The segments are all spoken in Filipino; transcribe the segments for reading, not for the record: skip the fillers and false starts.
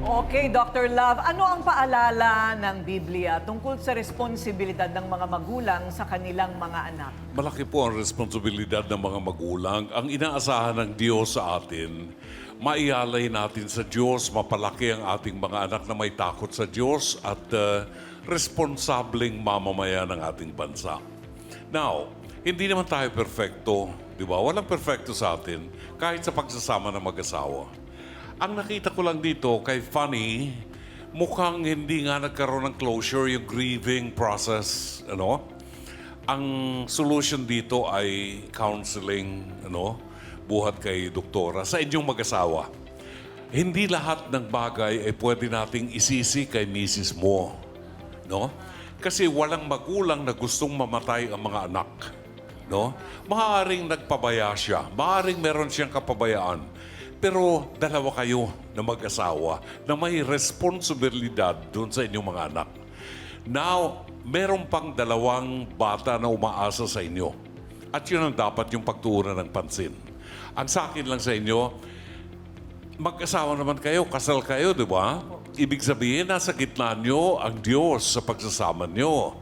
Okay, Dr. Love, ano ang paalala ng Biblia tungkol sa responsibilidad ng mga magulang sa kanilang mga anak? Malaki po ang responsibilidad ng mga magulang. Ang inaasahan ng Diyos sa atin, maialay natin sa Diyos, mapalaki ang ating mga anak na may takot sa Diyos at responsableng mamamayan ng ating bansa. Now, hindi naman tayo perfecto, di ba? Walang perfecto sa atin, kahit sa pagsasama ng mag-asawa. Ang nakita ko lang dito kay Fanny, mukhang hindi nga nagkaroon ng closure yung grieving process, ano? Ang solution dito ay counseling, ano? Buhat kay doktora sa inyong mag-asawa. Hindi lahat ng bagay ay pwede nating isisi kay misis mo, no? Kasi walang magulang na gustong mamatay ang mga anak, no? Maaaring nagpabaya siya, maaaring meron siyang kapabayaan. Pero dalawa kayo na mag-asawa na may responsibilidad doon sa inyong mga anak. Now, meron pang dalawang bata na umaasa sa inyo. At yun ang dapat yung pagtuunan ng pansin. Ang sa akin lang sa inyo, mag-asawa naman kayo, kasal kayo, di ba? Ibig sabihin, nasa gitna nyo ang Diyos sa pagsasama nyo.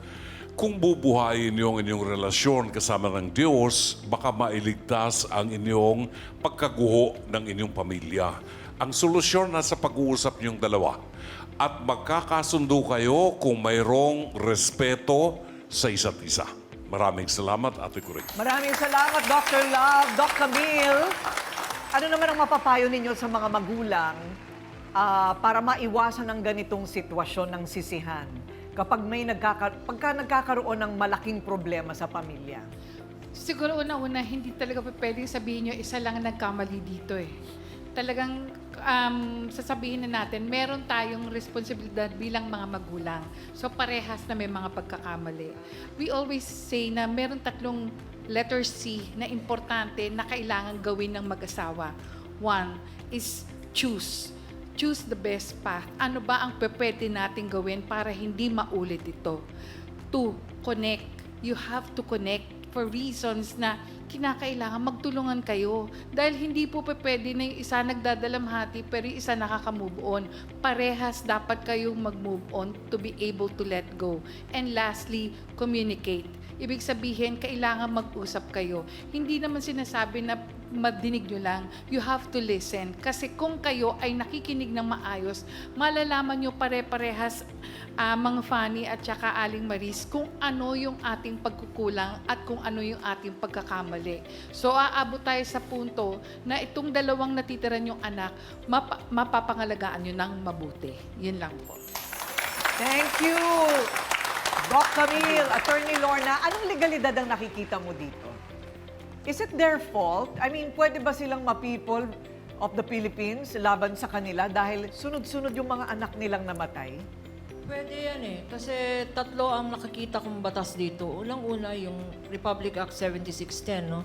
Kung bubuhayin niyo ang inyong relasyon kasama ng Diyos, baka mailigtas ang inyong pagkaguho ng inyong pamilya. Ang solusyon nasa pag-uusap niyong dalawa. At magkakasundo kayo kung mayroong respeto sa isa't isa. Maraming salamat, Ate Corinne. Maraming salamat, Dr. Love. Doc Camille, ano naman ang mapapayo ninyo sa mga magulang para maiwasan ang ganitong sitwasyon ng sisihan? Kapag pagka nagkakaroon ng malaking problema sa pamilya. Siguro una-una, hindi talaga pwedeng sabihin nyo, isa lang ang nagkamali dito eh. Talagang sasabihin na natin, meron tayong responsibilidad bilang mga magulang. So parehas na may mga pagkakamali. We always say na meron tatlong letter C na importante na kailangan gawin ng mag-asawa. One is choose. Choose the best path. Ano ba ang pwede natin gawin para hindi maulit ito? 2, connect. You have to connect for reasons na kinakailangan magtulungan kayo. Dahil hindi po pwede na yung isa nagdadalamhati pero yung isa nakaka-move on. Parehas dapat kayong mag-move on to be able to let go. And lastly, communicate. Ibig sabihin, kailangan mag-usap kayo. Hindi naman sinasabi na madinig nyo lang. You have to listen. Kasi kung kayo ay nakikinig ng maayos, malalaman nyo pare-parehas, mga Fanny at saka Aling Maris, kung ano yung ating pagkukulang at kung ano yung ating pagkakamali. So, aabot tayo sa punto na itong dalawang natitira nyong anak, mapapangalagaan nyo ng mabuti. Yun lang po. Thank you, Doc Camille. Attorney Lorna, anong legalidad ang nakikita mo dito? Is it their fault? I mean, pwede ba silang ma-people of the Philippines laban sa kanila dahil sunod-sunod yung mga anak nilang namatay? Pwede yan eh. Kasi tatlo ang nakikita kong batas dito. Unang-una, yung Republic Act 7610, no?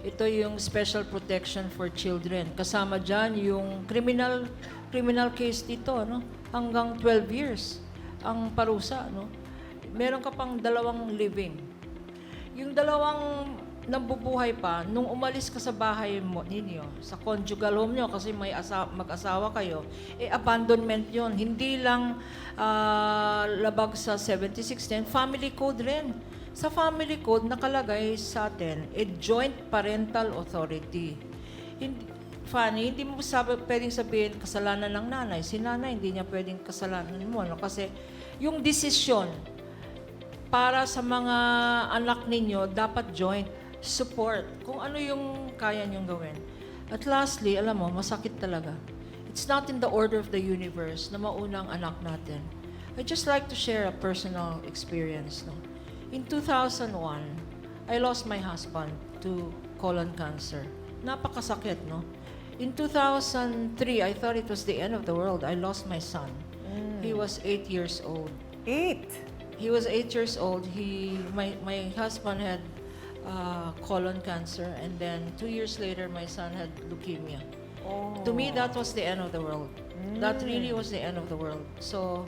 Ito yung Special Protection for Children. Kasama dyan yung criminal case dito, no? Hanggang 12 years ang parusa, no? Meron ka pang dalawang living. Yung dalawang nabubuhay pa, nung umalis ka sa bahay mo, ninyo, sa conjugal home nyo, kasi may mag-asawa kayo, abandonment yon. Hindi lang labag sa 7610, family code rin. Sa family code, nakalagay sa atin, joint parental authority. Funny, hindi mo pwedeng sabihin kasalanan ng nanay. Si nanay, hindi niya pwedeng kasalanan mo. No? Kasi yung desisyon para sa mga anak ninyo, dapat joint. Support. Kung ano yung kaya niyong gawin. At lastly, alam mo, masakit talaga. It's not in the order of the universe na maunang anak natin. I'd just like to share a personal experience. No? In 2001, I lost my husband to colon cancer. Napakasakit, no? In 2003, I thought it was the end of the world. I lost my son. He was 8 years old. 8? He was 8 years old. My husband had colon cancer, and then 2 years later, my son had leukemia. Oh. To me, that was the end of the world. That really was the end of the world. So,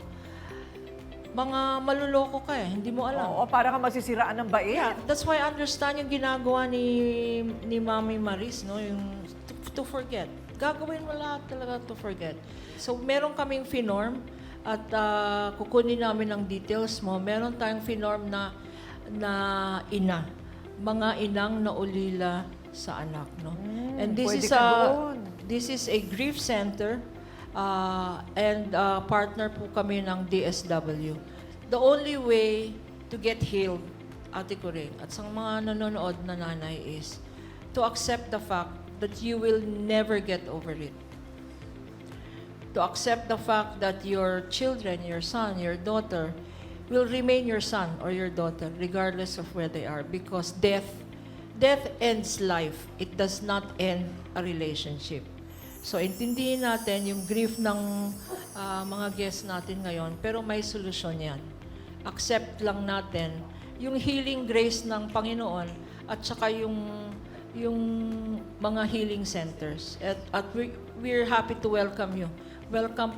mga maluloko ka eh, hindi mo alam. Oo, para ka masisiraan ng bait. Yeah, that's why I understand yung ginagawa ni Mami Maris, no, yung to forget. gagawin mo lahat talaga to forget. So, meron kaming finorm at kukunin namin ang details mo. Meron tayong finorm na ina. Mga inang naulila sa anak, no? And pwede ka doon. this is a grief center and partner po kami ng DSW. The only way to get healed, Ate Coring, at sa mga nanonood na nanay is to accept the fact that you will never get over it. To accept the fact that your children, your son, your daughter, will remain your son or your daughter regardless of where they are, because death ends life. It does not end a relationship. So, intindihin natin yung grief ng mga guests natin ngayon, pero may solusyon yan. Accept lang natin yung healing grace ng Panginoon at saka yung mga healing centers. At we're happy to welcome you. Welcome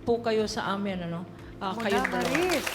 po kayo sa amin, ano? Kayong Muna, dalawa. Maris.